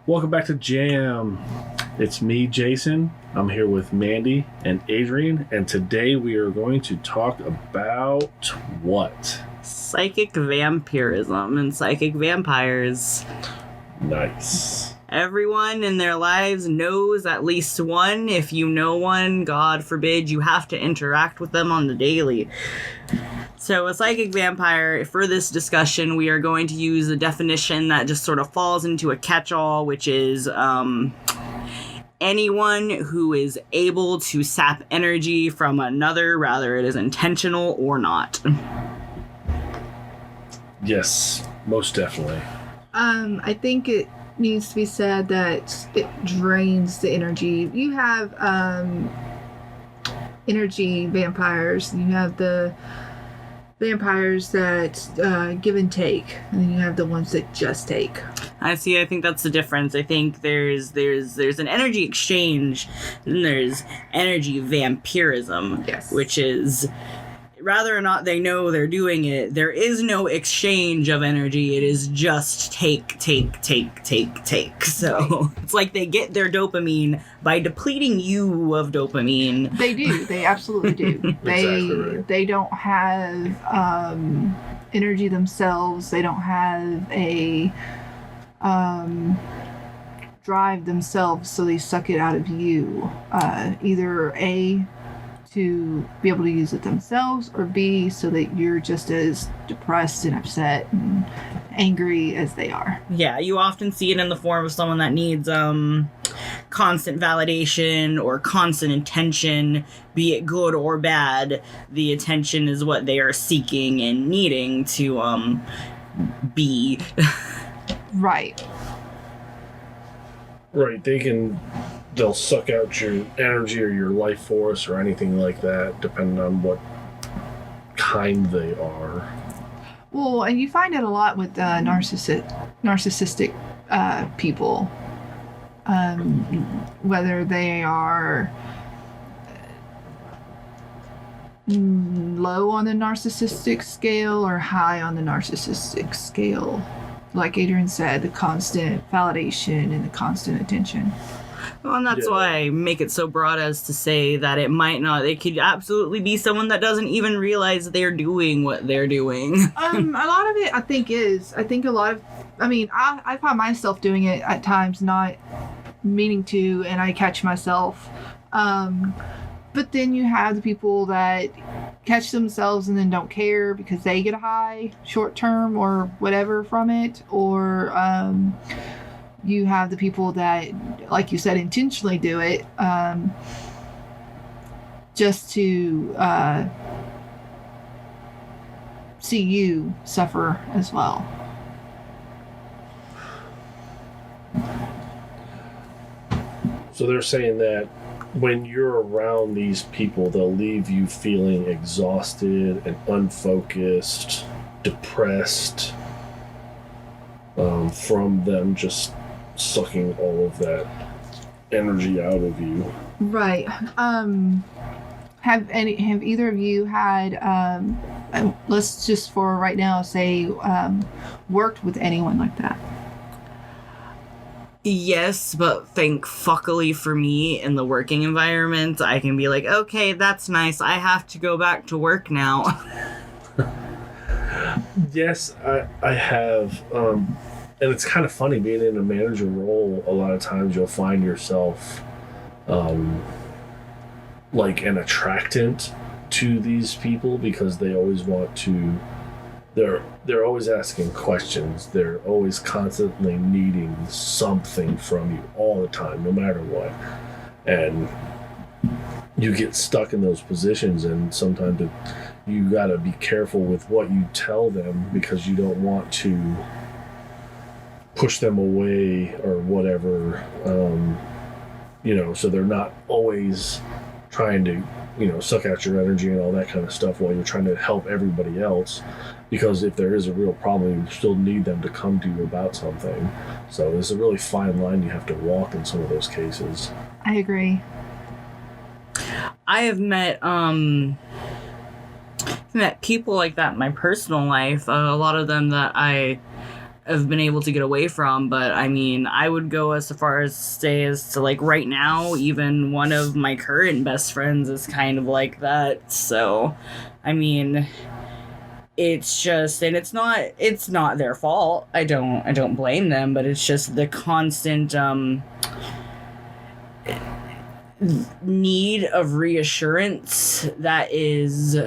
Welcome back to Jam. It's me, Jason. I'm here with Mandy and Adrian, and today we are going to talk about what? Psychic vampirism and psychic vampires. Nice. Everyone in their lives knows at least one. If you know one, God forbid, you have to interact with them on the daily. So a psychic vampire, for this discussion, we are going to use a definition that just sort of falls into a catch-all, which is anyone who is able to sap energy from another, rather it is intentional or not. Yes, most definitely. I think it needs to be said that it drains the energy. You have energy vampires. You have the vampires that give and take, and then you have the ones that just take. I think that's the difference. I think there's an energy exchange, and there's energy vampirism, Yes. which is, rather or not they know they're doing it, there is no exchange of energy. It is just take. So it's like they get their dopamine by depleting you of dopamine. They do. They absolutely do. Exactly right. They don't have energy themselves. They don't have a drive themselves, so they suck it out of you. Either A, to be able to use it themselves, or B, so that you're just as depressed and upset and angry as they are. Yeah, you often see it in the form of someone that needs constant validation or constant attention, be it good or bad. The attention is what they are seeking and needing to be. Right. Right, they'll suck out your energy or your life force or anything like that, depending on what kind they are. Well, and you find it a lot with narcissistic people. Whether they are low on the narcissistic scale or high on the narcissistic scale. Like Adrian said, the constant validation and the constant attention. Well, and that's why I make it so broad as to say that it could absolutely be someone that doesn't even realize they're doing what they're doing. A lot of it, I think I find myself doing it at times, not meaning to, and I catch myself. But then you have the people that catch themselves and then don't care because they get a high short term or whatever from it. Or you have the people that, like you said, intentionally do it just to see you suffer as well. So they're saying that when you're around these people, they'll leave you feeling exhausted and unfocused, depressed, from them just sucking all of that energy out of you. Right. Have either of you had, let's just for right now say, worked with anyone like that? Yes, but thankfully for me, in the working environment, I can be like, okay, that's nice. I have to go back to work now. Yes, I have. And it's kind of funny being in a manager role. A lot of times you'll find yourself like an attractant to these people because they always want to. They're always asking questions. They're always constantly needing something from you all the time, no matter what. And you get stuck in those positions, and sometimes you gotta be careful with what you tell them because you don't want to push them away or whatever. So they're not always trying to, suck out your energy and all that kind of stuff while you're trying to help everybody else. Because if there is a real problem, you still need them to come to you about something. So there's a really fine line you have to walk in some of those cases. I agree. I have met people like that in my personal life. A lot of them that I have been able to get away from. But I mean, I would go as far as say as to like right now, even one of my current best friends is kind of like that. So, I mean, it's just, and it's not their fault. I don't blame them, but it's just the constant need of reassurance that is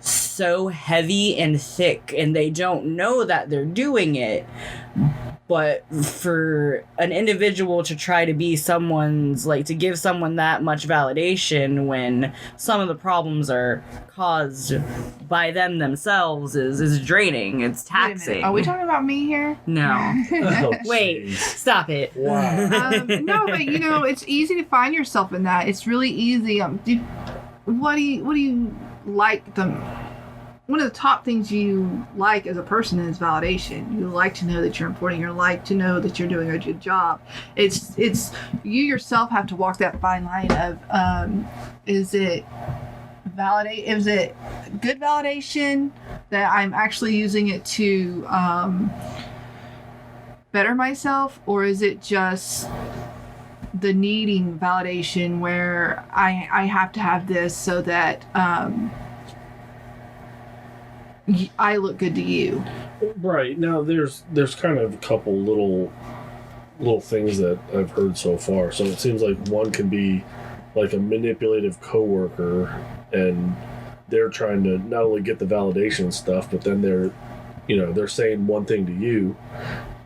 so heavy and thick, and they don't know that they're doing it. But for an individual to try to be someone's, like, to give someone that much validation when some of the problems are caused by them themselves is draining. It's Wait a minute. taxing. Are we talking about me here? No. Oh, Wait, jeez. stop it. Wow. No, but you know, it's easy to find yourself in that. It's really easy. What do you like them? One of the top things you like as a person is validation. You like to know that you're important. You like to know that you're doing a good job. It's you yourself have to walk that fine line of is it good validation that I'm actually using it to better myself, or is it just the needing validation where I have to have this so that I look good to you. Right. Now there's kind of a couple little things that I've heard so far. So it seems like one can be like a manipulative coworker, and they're trying to not only get the validation stuff, but then they're saying one thing to you,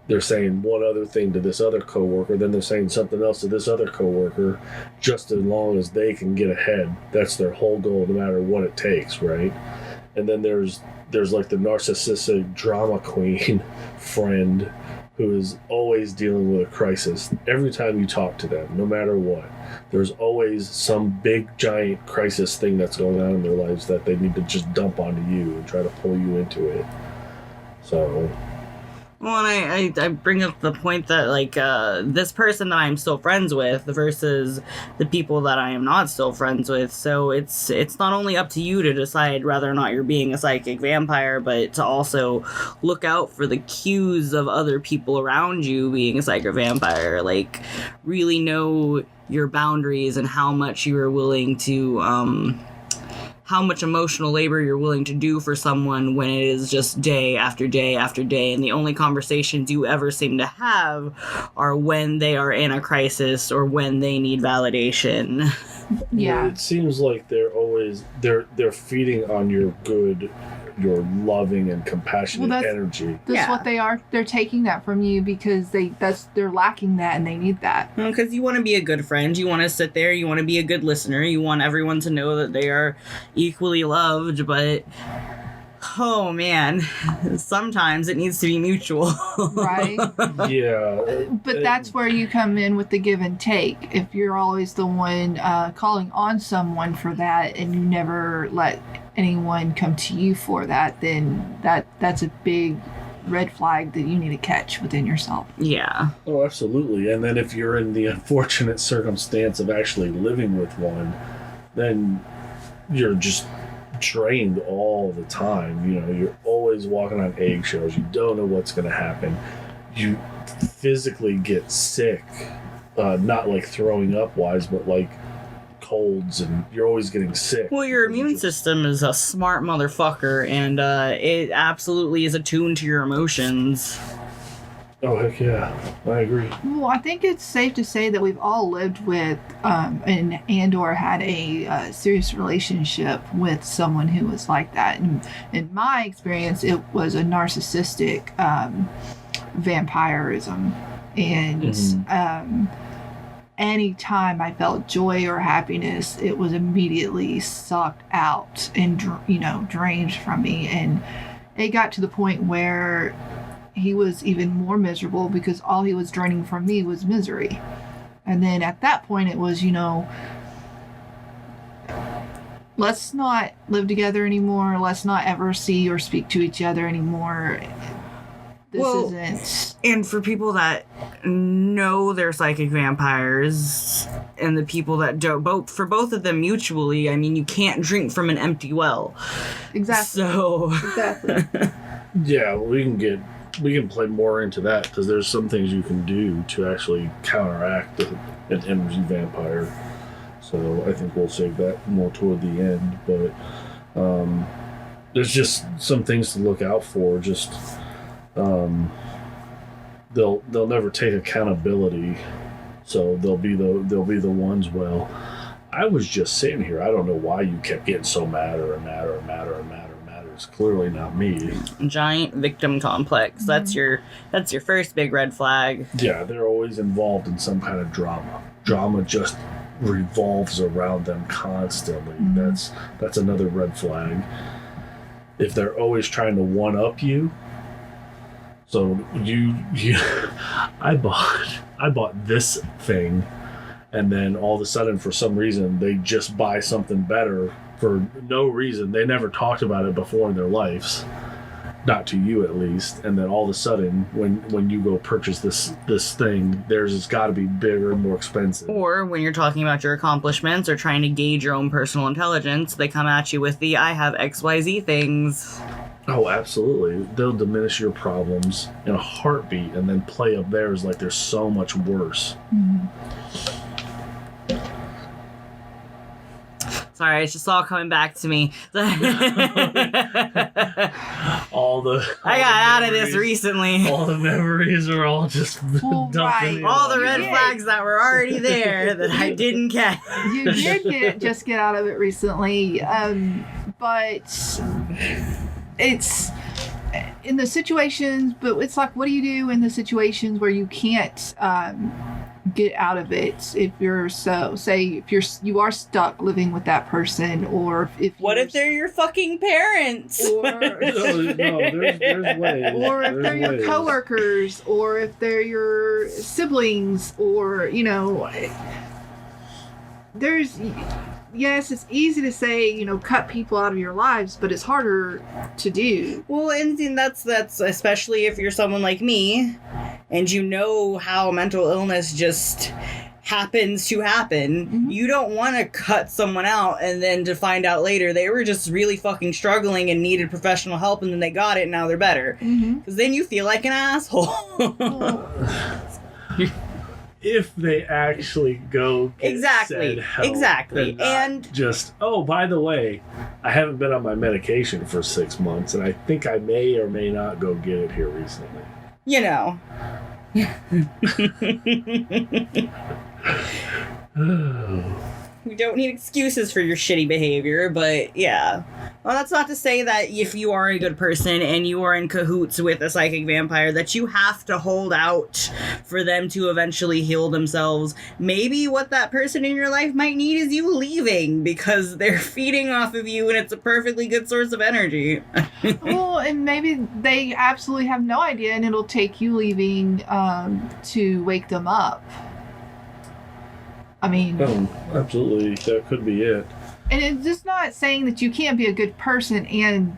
they're saying one other thing to this other coworker, then they're saying something else to this other coworker, just as long as they can get ahead. That's their whole goal, no matter what it takes, right? And then there's like the narcissistic drama queen friend who is always dealing with a crisis. Every time you talk to them, no matter what, there's always some big giant crisis thing that's going on in their lives that they need to just dump onto you and try to pull you into it. So Well, and I bring up the point that, like, this person that I'm still friends with versus the people that I am not still friends with. So it's not only up to you to decide whether or not you're being a psychic vampire, but to also look out for the cues of other people around you being a psychic vampire. Like, really know your boundaries and how much you are willing to, how much emotional labor you're willing to do for someone when it is just day after day after day, and the only conversations you ever seem to have are when they are in a crisis or when they need validation. Yeah. It seems like they're always they're feeding on your good, your loving and compassionate energy. That's Yeah. what they are. They're taking that from you because they're lacking that and they need that. Because you want to be a good friend, you want to sit there, you want to be a good listener, you want everyone to know that they are equally loved, but oh man, sometimes it needs to be mutual. Right? Yeah. But that's where you come in with the give and take. If you're always the one calling on someone for that and you never let anyone come to you for that, then that's a big red flag that you need to catch within yourself. Yeah. Oh, absolutely. And then if you're in the unfortunate circumstance of actually living with one, then you're just drained all the time. You know, you're always walking on eggshells. You don't know what's going to happen. You physically get sick, not like throwing up wise, but like colds, and you're always getting sick. Well, your immune system is a smart motherfucker, and it absolutely is attuned to your emotions. Oh, heck yeah. I agree. Well, I think it's safe to say that we've all lived with and or had a serious relationship with someone who was like that. And in my experience, it was a narcissistic vampirism. And anytime I felt joy or happiness, it was immediately sucked out and drained from me. And it got to the point where he was even more miserable because all he was draining from me was misery. And then at that point it was, let's not live together anymore. Let's not ever see or speak to each other anymore. This isn't. And for people that know they're psychic vampires and the people that don't, for both of them mutually, I mean, you can't drink from an empty well. Exactly. So. Exactly. Yeah, we can get we can play more into that because there's some things you can do to actually counteract an energy vampire. So I think we'll save that more toward the end. But there's just some things to look out for. Just they'll never take accountability, so they'll be the ones. Well, I was just sitting here. I don't know why you kept getting so mad or madder. It's clearly not me. Giant victim complex. That's your first big red flag. Yeah, they're always involved in some kind of drama. Drama just revolves around them constantly. That's another red flag. If they're always trying to one up you, so you I bought this thing, and then all of a sudden for some reason they just buy something better for no reason. They never talked about it before in their lives, not to you at least, and then all of a sudden when you go purchase this thing, theirs has got to be bigger and more expensive. Or when you're talking about your accomplishments or trying to gauge your own personal intelligence, they come at you with the I have XYZ things. Oh, absolutely. They'll diminish your problems in a heartbeat and then play up theirs like they're so much worse. Sorry, it's just all coming back to me. all the I got out of this recently. All the memories are all just dumping in. All the red flags that were already there that I didn't catch. You did just get out of it recently, but it's in the situations. But it's like, what do you do in the situations where you can't get out of it? If you're you are stuck living with that person, or if they're your fucking parents, no, there's ways. Or if they're your coworkers, or if they're your siblings, or yes, it's easy to say, cut people out of your lives, but it's harder to do. Well, and that's especially if you're someone like me, and you know how mental illness just happens to happen. Mm-hmm. You don't want to cut someone out and then to find out later they were just really fucking struggling and needed professional help, and then they got it and now they're better. Because then you feel like an asshole. If they actually go get said help, exactly, and just by the way, I haven't been on my medication for 6 months, and I think I may or may not go get it here recently. We don't need excuses for your shitty behavior, but yeah. Well, that's not to say that if you are a good person and you are in cahoots with a psychic vampire that you have to hold out for them to eventually heal themselves. Maybe what that person in your life might need is you leaving because they're feeding off of you and it's a perfectly good source of energy. Well, and maybe they absolutely have no idea and it'll take you leaving to wake them up. I mean... absolutely. That could be it. And it's just not saying that you can't be a good person and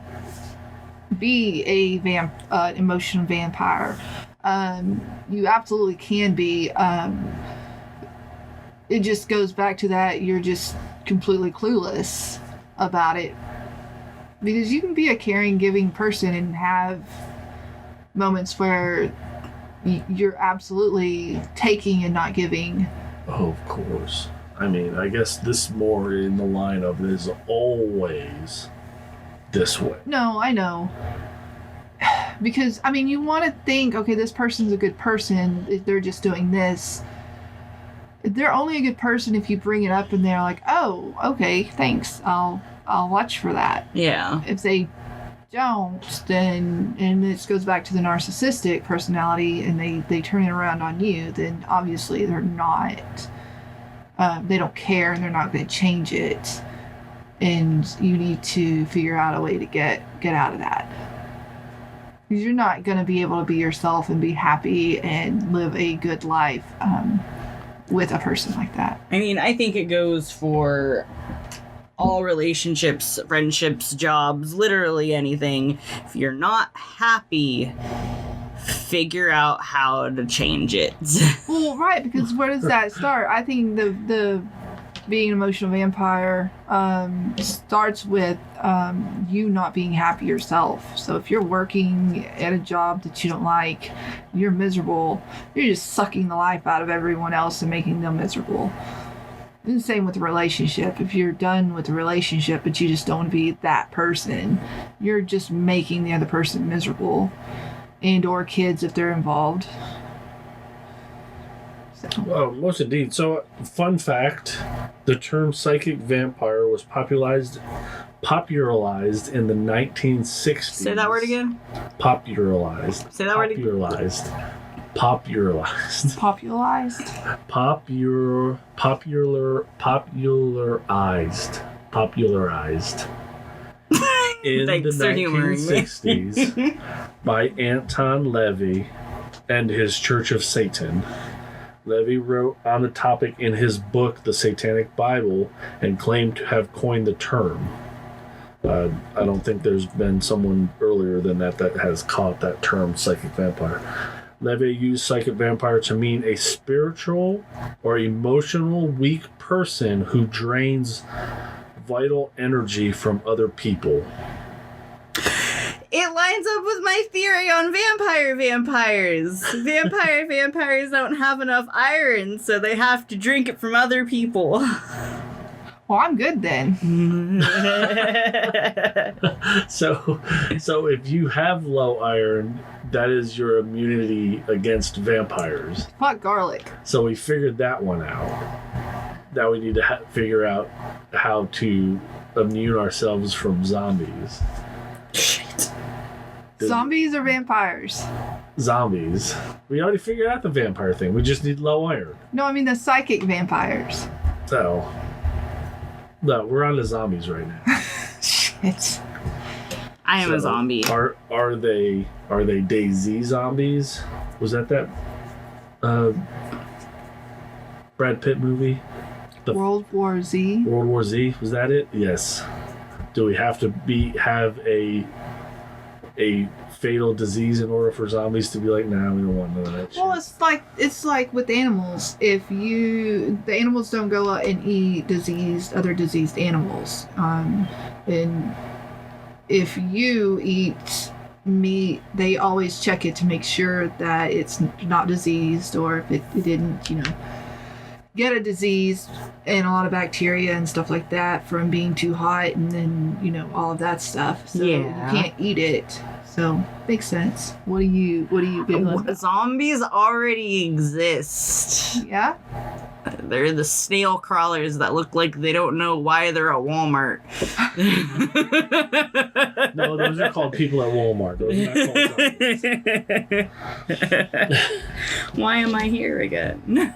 be a emotional vampire. You absolutely can be. It just goes back to that you're just completely clueless about it. Because you can be a caring, giving person and have moments where you're absolutely taking and not giving. Oh, of course. I mean, I guess this more in the line of is always this way. No, I know. Because, I mean, you want to think, okay, this person's a good person if they're just doing this. They're only a good person if you bring it up and they're like, oh, okay, thanks. I'll watch for that. Yeah. If they don't, then, and this goes back to the narcissistic personality and they turn it around on you, then obviously they're not... they don't care and they're not going to change it, and you need to figure out a way to get out of that, because you're not going to be able to be yourself and be happy and live a good life with a person like that. I mean, I think it goes for all relationships, friendships, jobs, literally anything. If you're not happy, figure out how to change it. Well, right, because where does that start? I think the being an emotional vampire starts with you not being happy yourself. So if you're working at a job that you don't like, you're miserable, you're just sucking the life out of everyone else and making them miserable. And the same with a relationship. If you're done with a relationship but you just don't want to be that person, you're just making the other person miserable. And or kids if they're involved. Well, most indeed. So, fun fact, the term psychic vampire was popularized in the 1960s. Say that word again. Popularized. Say that word again. Popularized. Popularized? Popularized. In Thanks the for humoring me. 1960s by Anton Levy and his Church of Satan. Levy wrote on the topic in his book, The Satanic Bible, and claimed to have coined the term. I don't think there's been someone earlier than that has caught that term, psychic vampire. Levy used psychic vampire to mean a spiritual or emotional weak person who drains vital energy from other people. It lines up with my theory on vampires. Vampires don't have enough iron, so they have to drink it from other people. Well, I'm good then. So if you have low iron, that is your immunity against vampires. Fuck garlic. So we figured that one out. Now we need to figure out how to immune ourselves from zombies. Shit. Zombies or vampires? Zombies. We already figured out the vampire thing. We just need low iron. No, I mean the psychic vampires. So, no, we're on to zombies right now. Shit. I am a zombie. Are they DayZ zombies? Was that Brad Pitt movie? World War Z? World War Z, was that it? Yes. Do we have to have a fatal disease in order for zombies to be like, nah, we don't want none of that shit? Well, it's like with animals. If the animals don't go out and eat other diseased animals, and if you eat meat, they always check it to make sure that it's not diseased, or if it didn't, get a disease and a lot of bacteria and stuff like that from being too hot, and then all of that stuff. So you can't eat it. So makes sense. What do you get? Zombies already exist. Yeah. They're the snail crawlers that look like they don't know why they're at Walmart. No, those are called people at Walmart. Those are not called zombies. Why am I here again?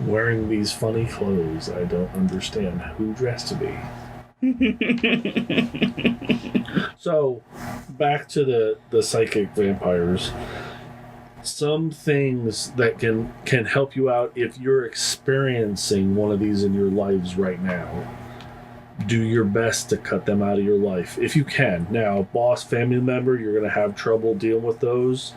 Wearing these funny clothes, I don't understand who dressed me. So, back to the psychic vampires. Some things that can help you out if you're experiencing one of these in your lives right now. Do your best to cut them out of your life if you can. Now, boss, family member, you're going to have trouble dealing with those.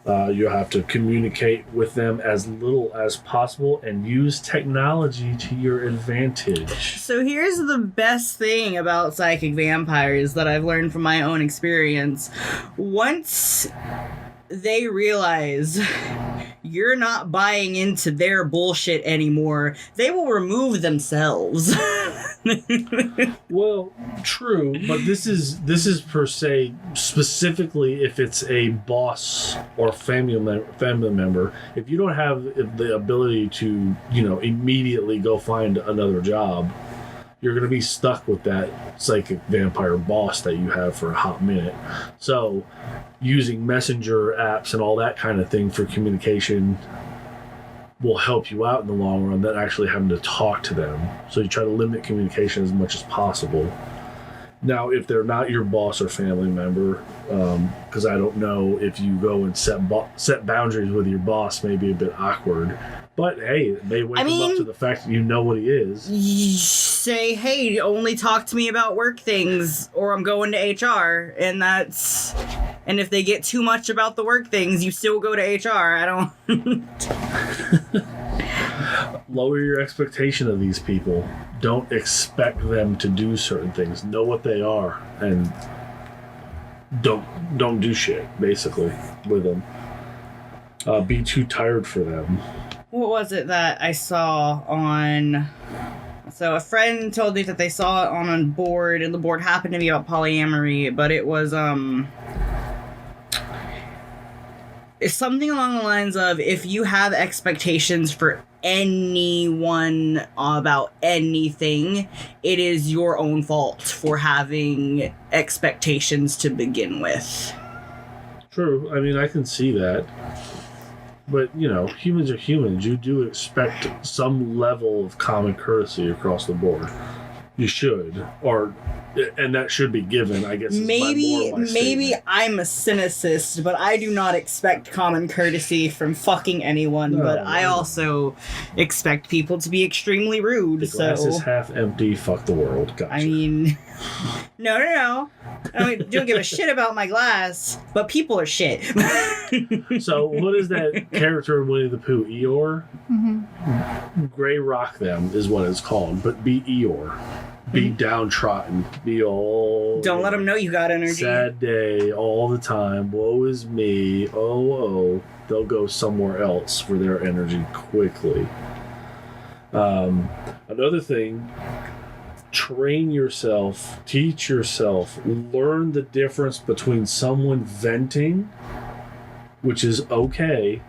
You'll have to communicate with them as little as possible and use technology to your advantage. So here's the best thing about psychic vampires that I've learned from my own experience. Once they realize you're not buying into their bullshit anymore, they will remove themselves. Well, true, but this is per se specifically if it's a boss or family member. If you don't have the ability to, immediately go find another job, you're going to be stuck with that psychic vampire boss that you have for a hot minute. So, using messenger apps and all that kind of thing for communication will help you out in the long run than actually having to talk to them. So you try to limit communication as much as possible. Now, if they're not your boss or family member, because I don't know if you go and set boundaries with your boss, may be a bit awkward. But hey, it may wake him up to the fact that you know what he is. Say, hey, only talk to me about work things, or I'm going to HR, and that's... And if they get too much about the work things, you still go to HR. I don't... lower your expectation of these people. Don't expect them to do certain things. Know what they are, and don't do shit, basically, with them. Be too tired for them. What was it that I saw on... So a friend told me that they saw it on a board, and the board happened to be about polyamory, but it was, it's something along the lines of, if you have expectations for anyone about anything, it is your own fault for having expectations to begin with. True. I mean, I can see that. But, you know, humans are humans. You do expect some level of common courtesy across the board. You should. And that should be given, I guess. Maybe statement. I'm a cynicist, but I do not expect common courtesy from fucking anyone. No, but I also expect people to be extremely rude. The glass is half empty. Fuck the world. Gotcha. I mean, no. I don't give a shit about my glass, but people are shit. So, what is that character in Winnie the Pooh? Eeyore? Mm-hmm. Grey Rock them is what it's called, but be Eeyore. Be downtrodden. Be all... Don't let them know you got energy. Sad day all the time. Woe is me. Oh. They'll go somewhere else for their energy quickly. Another thing, train yourself, teach yourself, learn the difference between someone venting, which is okay,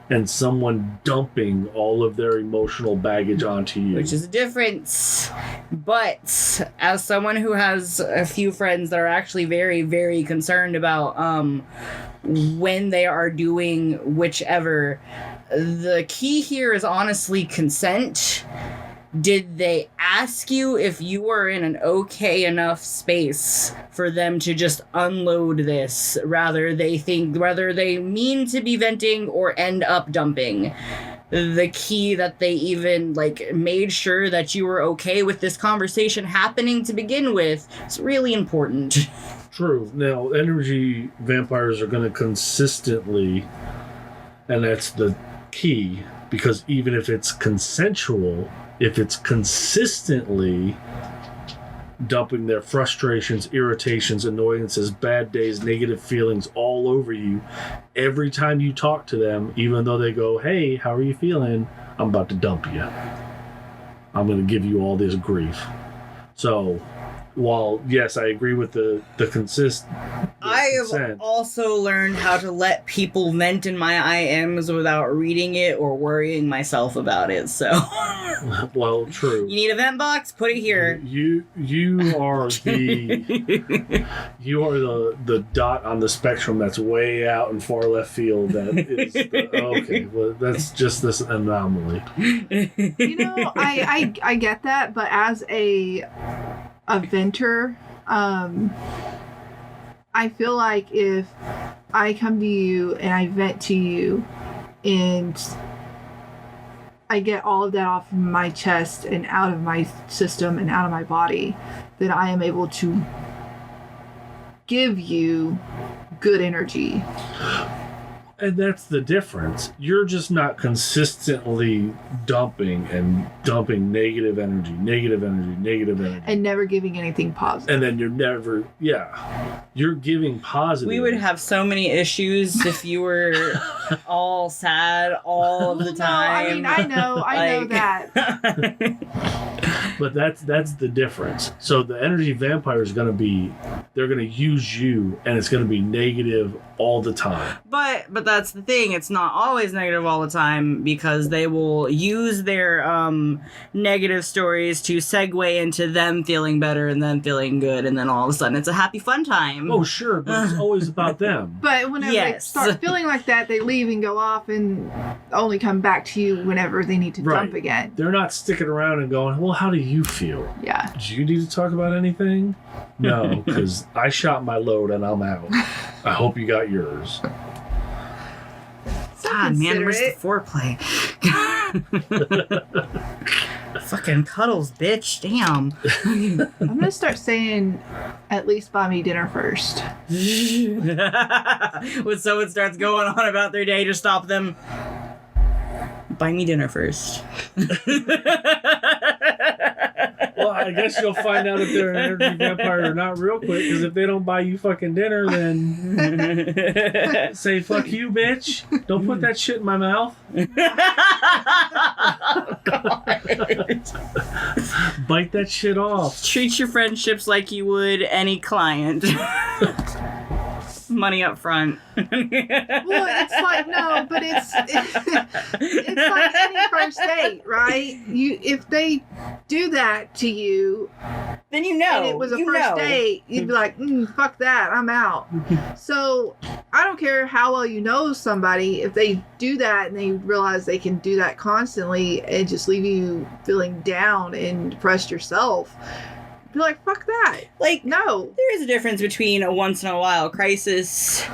and someone dumping all of their emotional baggage onto you. Which is a difference. But as someone who has a few friends that are actually very, very concerned about when they are doing whichever, the key here is honestly consent. Did they ask you if you were in an okay enough space for them to just unload this, whether they mean to be venting or end up dumping? The key that they even made sure that you were okay with this conversation happening to begin with is really important. True. Now, energy vampires are going to consistently, and that's the key, because even if it's consensual, if it's consistently dumping their frustrations, irritations, annoyances, bad days, negative feelings all over you, every time you talk to them, even though they go, hey, how are you feeling? I'm about to dump you. I'm going to give you all this grief. So, while, yes, I agree with the consent. I have also learned how to let people vent in my IMs without reading it or worrying myself about it, so... Well, true. You need a vent box? Put it here. You are the dot on the spectrum that's way out in far left field. That is okay. Well, that's just this anomaly. You know, I get that, but as a venter, I feel like if I come to you and I vent to you and I get all of that off my chest and out of my system and out of my body, then I am able to give you good energy. And that's the difference. You're just not consistently dumping negative energy. And never giving anything positive. And then you're giving positive. We would have so many issues if you were all sad all of the time. No, I know that. But that's the difference. So the energy vampire is going to they're going to use you, and it's going to be negative all the time. But that's the thing. It's not always negative all the time, because they will use their negative stories to segue into them feeling better and them feeling good, and then all of a sudden it's a happy fun time. Oh, sure, but it's always about them. But whenever they start feeling like that, they leave and go off and only come back to you whenever they need to dump again. They're not sticking around and going, well, how do you feel? Yeah. Do you need to talk about anything? No, because I shot my load and I'm out. I hope you got yours. God, man, where's the foreplay? Fucking cuddles, bitch. Damn. I'm going to start saying, at least buy me dinner first. When someone starts going on about their day, to stop them. buy me dinner first. Well, I guess you'll find out if they're an energy vampire or not real quick, because if they don't buy you fucking dinner, then say, fuck you, bitch. Don't put that shit in my mouth. Oh, God. Bite that shit off. Treat your friendships like you would any client. Money up front. Well, it's like no, but it's like any first date, right? If they do that to you, Then you know. and it was a you first know. date, you'd be like, fuck that, I'm out. So I don't care how well you know somebody, if they do that and they realize they can do that constantly and just leave you feeling down and depressed yourself, be like, fuck that. Like, No. there is a difference between a once in a while crisis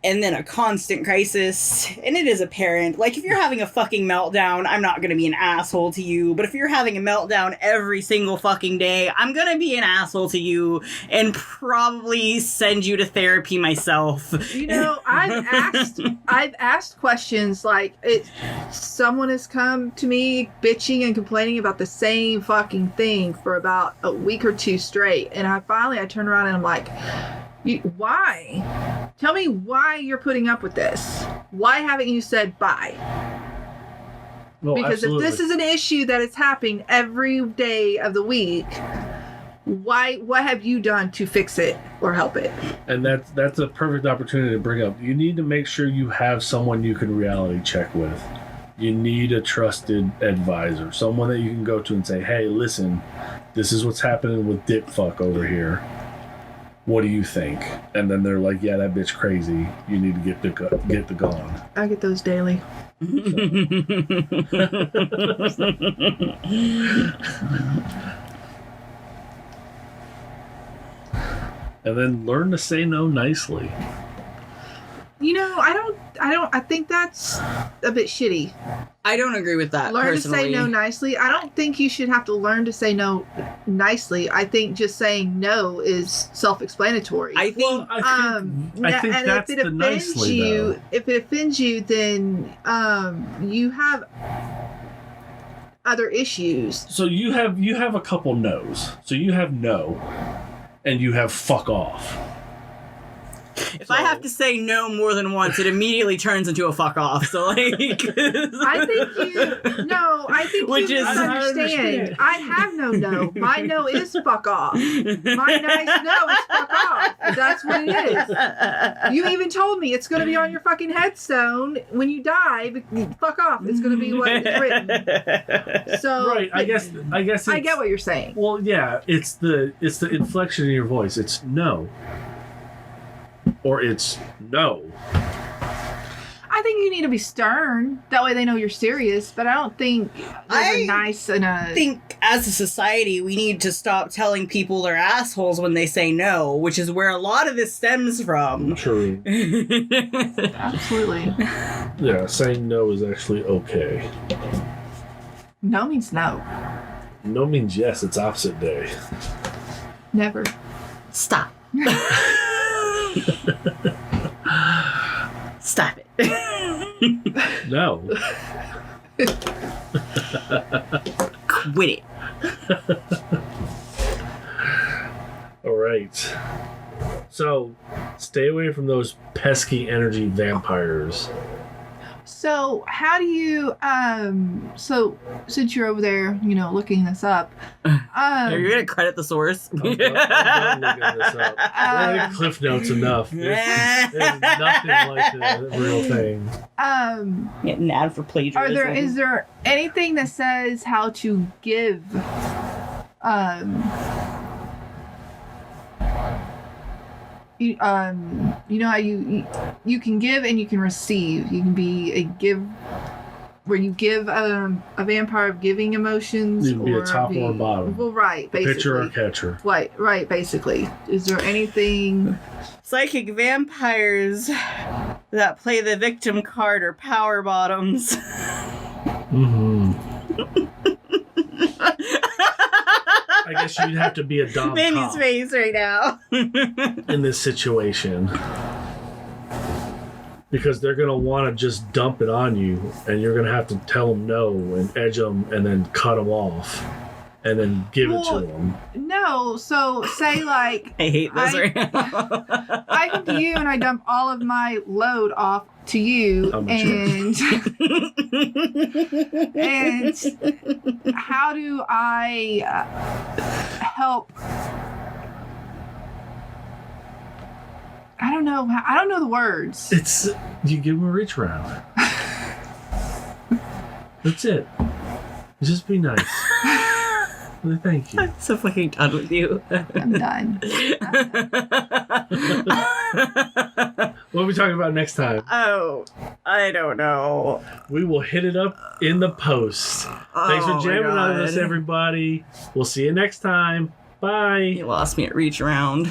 and then a constant crisis, and it is apparent. Like, if you're having a fucking meltdown, I'm not gonna be an asshole to you, but if you're having a meltdown every single fucking day, I'm gonna be an asshole to you and probably send you to therapy myself. You know, I've asked questions like someone has come to me bitching and complaining about the same fucking thing for about a week or two straight, and I turn around and I'm like, why? Tell me why you're putting up with this. Why haven't you said bye? Well, Because absolutely. if this is an issue that is happening every day of the week, what have you done to fix it or help it? And that's a perfect opportunity to bring up. You need to make sure you have someone you can reality check with. You need a trusted advisor, someone that you can go to and say, hey, listen, this is what's happening with Dick Fuck over here. What do you think? And then they're like, yeah, that bitch crazy. You need to get the gone. I get those daily. And then learn to say no nicely. You know, I think that's a bit shitty. I don't agree with that. Learn personally. to say no nicely. I don't think you should have to learn to say no nicely. I think just saying no is self-explanatory. I think I think and that's if it the offends nicely, you, though. if it offends you, then you have other issues. So you have a couple no's. So you have no, and you have fuck off. if I have to say no more than once, it immediately turns into a fuck off. So like, I think Which you is- misunderstand. I have no. My no is fuck off. My nice no is fuck off. That's what it is. You even told me it's going to be on your fucking headstone when you die. But fuck off. It's going to be what is written. So Right. I guess. I It's, get what you're saying. Well, yeah. It's the inflection in your voice. It's no. Or it's no. I think you need to be stern. That way they know you're serious. But I don't think they're nice and I think as a society, we need to stop telling people they're assholes when they say no, which is where a lot of this stems from. True. Absolutely. Yeah. Saying no is actually okay. No means no. No means yes. It's opposite day. Never. Stop. Stop it. No. Quit it. All right. So, stay away from those pesky energy vampires. So how do you so since you're over there, looking this up, Are you gonna credit the source? I'm done looking this up. Already Cliff Notes enough. There's nothing like the real thing. Getting an ad for plagiarism. is there anything that says how to give you know how you can give and you can receive. You can be a give where you give a vampire of giving emotions. You can be a top or a bottom. Well, right, basically. Pitcher or catcher. Right, basically. Is there anything? Psychic vampires that play the victim card are power bottoms. Mm-hmm. I guess you'd have to be a dom Mandy's top face right now. in this situation. because they're going to want to just dump it on you, and you're going to have to tell them no and edge them and then cut them off and then give it to them. No, so say like I hate this right now. I come to you and I dump all of my load off to you, I'm and and how do I help? I don't know. I don't know the words. It's you give them a reach around. That's it. Just be nice. Well, thank you. I'm so fucking done with you. I'm done. What are we talking about next time? Oh, I don't know. We will hit it up in the post. Thanks for Oh, jamming my on us, God. everybody. We'll see you next time. Bye. You lost me at reach around.